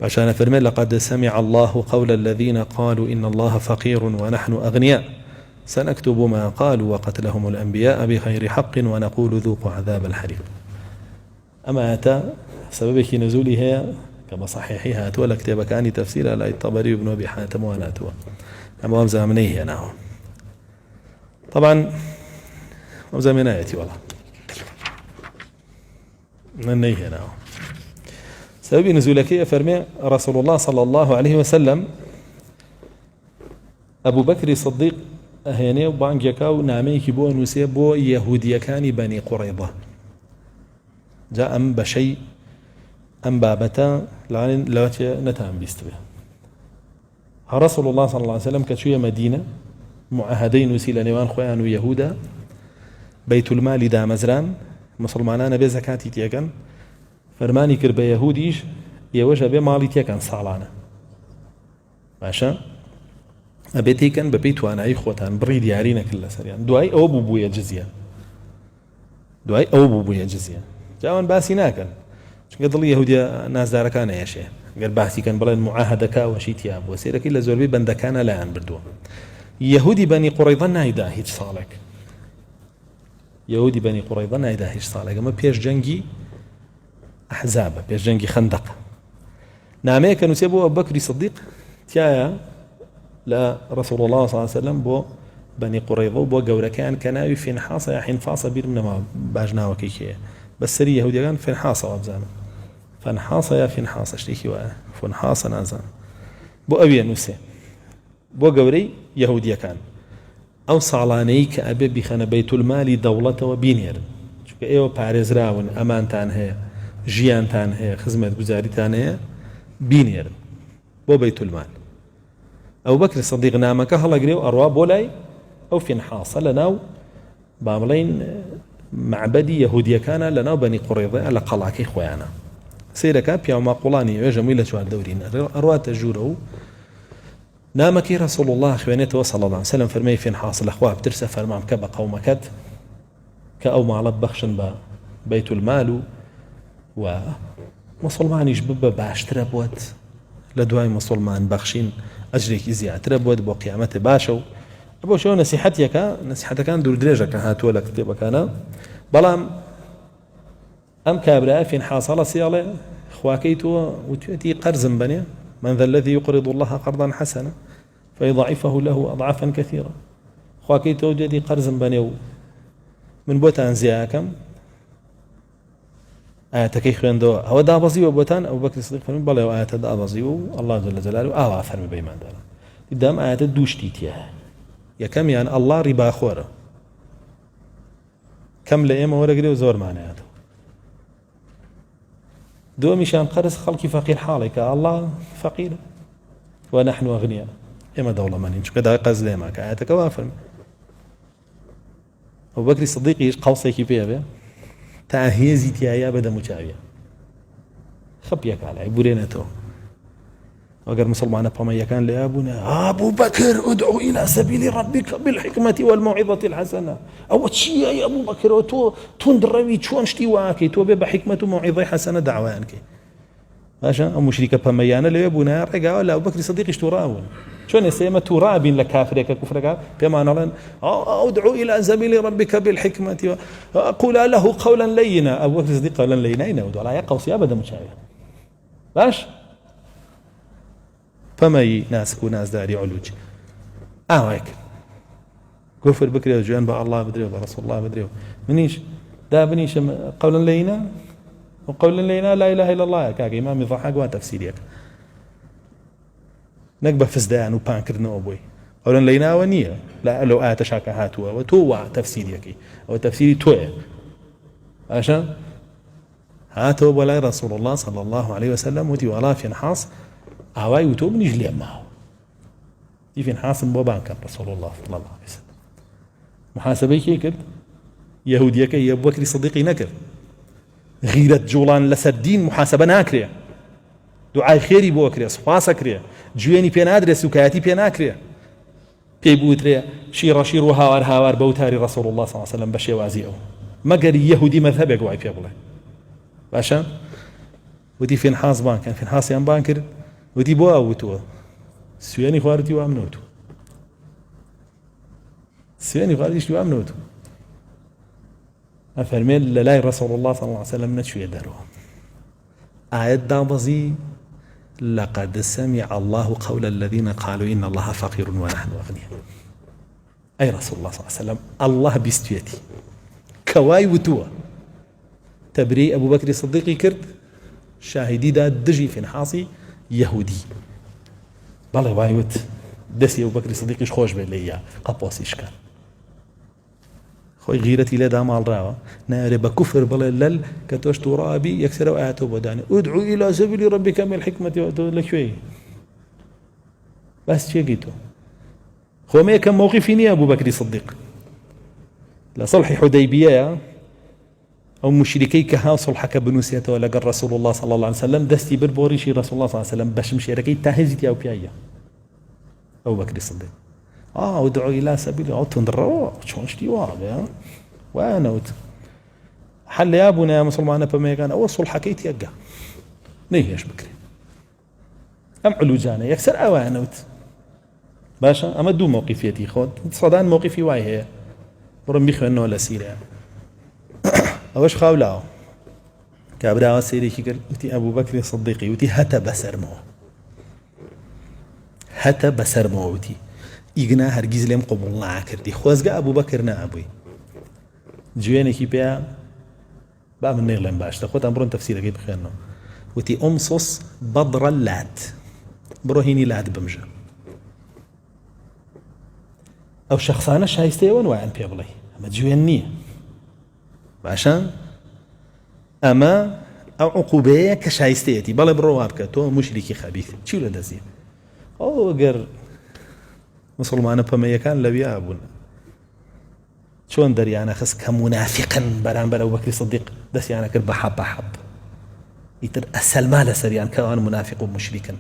عشان فرمي لقد سمع الله قول الذين قالوا إن الله فقير ونحن أغنياء سنكتب ما قالوا وقتلهم الأنبياء بغير حق ونقول ذوقوا عذاب الحريق. أما أتى سببك نزولي هي كما صحيحها أتولى كتاب كاني تفسير لا الطبري بن أبي حاتم وأنا أتوى أما أمزا منيه أنا طبعا أمزا من آيتي والله منيه أنا سبب نزولك فرمي رسول الله صلى الله عليه وسلم أبو بكر الصديق أهيني وبانجيكا وناميك بو نسيب بو يهودية كان بني قريظة جاء أم بشيء أم بابتا لعن لواتي نتام بيستوي رسول الله صلى الله عليه وسلم كشوية مدينة معاهدين وسيلة نيوان خوان ويهودا بيت المال دا مزران مسلمانان بي زكاتي تيكن فرماني كر بە یەهودیش ئێوەش ئەبێ ماڵی تێکەن ساڵانە باشە ئەبێ تێکەن بەپێی توانایی خۆتان بڕی دیاری نەکرد لەسەریان دوای ئەوە بووبوویە جزیە جاوان باسی ناکەن چونکە دڵی یەهودیە نازدارەکان ئەیەشێ گەر باسیکەن بڵێن معاهدەکە وەشی تیا بووە سێرەکەی لە زۆربەی بەندەکانە لایەن بردووە یەهودی بەنی قوڕەیضە نایدا هیچ ساڵێک ئەمە پێش جەنگی أحزاب بيش جنگي خندق نامه كانوا سيبوا أبو بكر الصديق تيايا لا رسول الله صلى الله عليه وسلم بو بني قريظة بو قورة كان فنحاصة يا حنفاصة بير من ما باجنا وكيكيه بس سري يهودي كان فنحاصة وابزانا فنحاصة يا فنحاصة اشتيكي فنحاصة نازان بو أبي نوسي بو قوري يهودي كان أو صعلانيك أبي بخنا بيت المال دولته وبينير شوك ايو باريز راون أمانتان هي ژیانتان هەیە خزمەت گوزاریتان هەیە بینێرن بۆ بەیت المال ئەو بەکر سەدیق نامەکە هەڵەگرێ و ئەڕوا بۆ لای ئەو فینحاسە لەناو با بڵێن معبەدی یەهودیەکانە لەناو بەنی قوڕیظە لە قەڵاکەی خۆیانە سەیرەکە پیاوماقوڵانی وێژەمووی لە چوار دەورین ئەڕواتە ژوورە و نامەکەی رەسوڵ الله خوێنێتەوە صلی الله علیه وسلم فەرمێی فینحاس لەخوا بترسە فەرمان بکە بە قەومەکەت کە ئەو ماڵە ببەخشن بە بەیت المال و مسلمانیش ببە باشترە بووت لە دوای مسلمان بەخشین ئەجرێکی زیاترە بووت بۆ قیامەتێ باشە و بۆ شەوە نەسیحەتەکان دوور درێژەکە هاتووە لە کتێبەکانە بەڵام ئەم کابرایە فینحاسە لە سیاڵێ خواکەی تۆ وتوێتی قەرزم بنێ من ذا الذي يقرض الله قرضا حسنا فيضاعفه له أضعافا كثيرة خواكي توجدي قرضا بنيو من بوتان زياكم آياتكي خويندو هو دا بزيو بوتان أبو بكر الصديق فرمي بلا آيات دا بزيو الله جل جلاله آوا فرمي بيمان دارا قدام آيات دوشتي تيها يا كم يعني الله ربا خورة كم لئيما ورقري وزور معناته دو مشان قرص خلقي فقير حالك الله فقير ونحن أغنياء إما دولة مانين شو كده قصد ما كآياتك وافر أبو بكر الصديق قوصي كيفية بيه تأهيزي تيايا بدا مجاوية خبيك على بورينته وقال مسلمان بما كان لأبونا أبو بكر ادعو إلى سبيل ربك بالحكمة والموعظة الحسنة أو شيء يا أبو بكر وتو تندروي شو أنشتي واكي تو بحكمة وموعظة حسنة دعوانك ماشا أو مشركة بما لأبونا رجع ولا أبو بكر صديق اشتراون شو نسيما تراب لكافر كفرك بما نرى ادعو إلى سبيل ربك بالحكمة قول له قولا لينا أبو بكر صديق قولا لينا ينود ولا يقوس أبدا مشاوية باش فما ناسك وناس داري علوج هيك كفر بكري جوان با الله بدري ورسول الله بدري منيش دا بنيش قولا لينا وقولا لينا لا اله الا الله كاك امام ضحك وتفسيرك نقبه فسدان وبانكرنا ابوي قولا لينا ونيه لا لو اتشاك هاتوا وتو تفسيرك او تفسيري تو عشان هاتوا ولا رسول الله صلى الله عليه وسلم وتي ولا في نحاس هواي وتوب نجلي معه يفين حاسم بوبانك رسول الله صلى الله عليه وسلم محاسبي كيكل يهوديك يا ابو بكر صديقي نكر غيرة جولان لسدين محاسبة ناكريا دعاء خيري بو بكر صفاس كريا جويني بين ادرس وكاتي بين اكريا بيبوتريا شير وهاوار بوتاري رسول الله صلى الله عليه وسلم بشي وازيو مگر يهودي مذهبك واي في بله باشا وتی فینحاس بان کردن، فینحاسیان بان کرد، وتی بۆ ئەوتووە سوێنی خواردی وام نەوتوە، سوێنی خواردیشتی وام نەوتوە. ئەفەرمێن لە لای ڕەسوڵ الله صلی الله عليه وسلم نەچوویە دەرەوە. ئاەت دابەزی لقد سمع الله قول الذين قالوا إن الله فقير ونحن أغنياء. أي رسول الله صلى الله عليه وسلم الله بيستويتي كواي وتوه تبري أبو بكر الصديق كرد شاهدي دا دجي في نحاصي يهودي بالله وايوت دسي أبو بكر الصديق خوش بين ليا قبوس إشكال خوي غيرتي لا دام على الراوة ناري بكفر بالله لل كتوش ترابي يكسر آياته بداني ادعو إلى سبيل ربك بالحكمة لك شوي بس شي قيتو خو ما كان موقفيني أبو بكر الصديق لصلح حديبية أو مشركي كها صلحك بنوسيته ولا قال رسول الله صلى الله عليه وسلم دستي بربوريشي رسول الله صلى الله عليه وسلم باش مشيركي تاهزتي أو بيايا أبو بكر الصديق ادعو إلى سبيل عطن الروا شلون شتي واقع وأنا وت حل يا أبونا يا مسلمان بما كان أول صلحك يتيقى نيهش بكري أم علوجانا يكسر أوانا وت باشا أما دو موقفيتي خود صدان موقفي واي هي برم بيخو أنه ولا سيرة أوش خاولاو كابراو سيري كي قال وتي أبو بكر الصديقي وتي هتا بسر مو وتي إيقنا هرگيز لهم قبول الله كردي خوزقا أبو بكر نا أبوي جويني كي بيا بقى من نغلم باش تاخد أمرون تفسير كي بخيرنا وتي أمصص بضر اللات بروهيني لات بمجا أو شخصانا شايستي وانواعن بيبلي أما جويني باشا أما أو عقوبية كشايستيتي بلا بروابك تو مشركي خبيث شو لدزين أو قر مسلمان بما كان لبيا أبونا شون دري أنا خس كمنافقا بران أبو بكر الصديق دسي أنا كرب حب يتر أسل مال سريان كان منافق ومشركا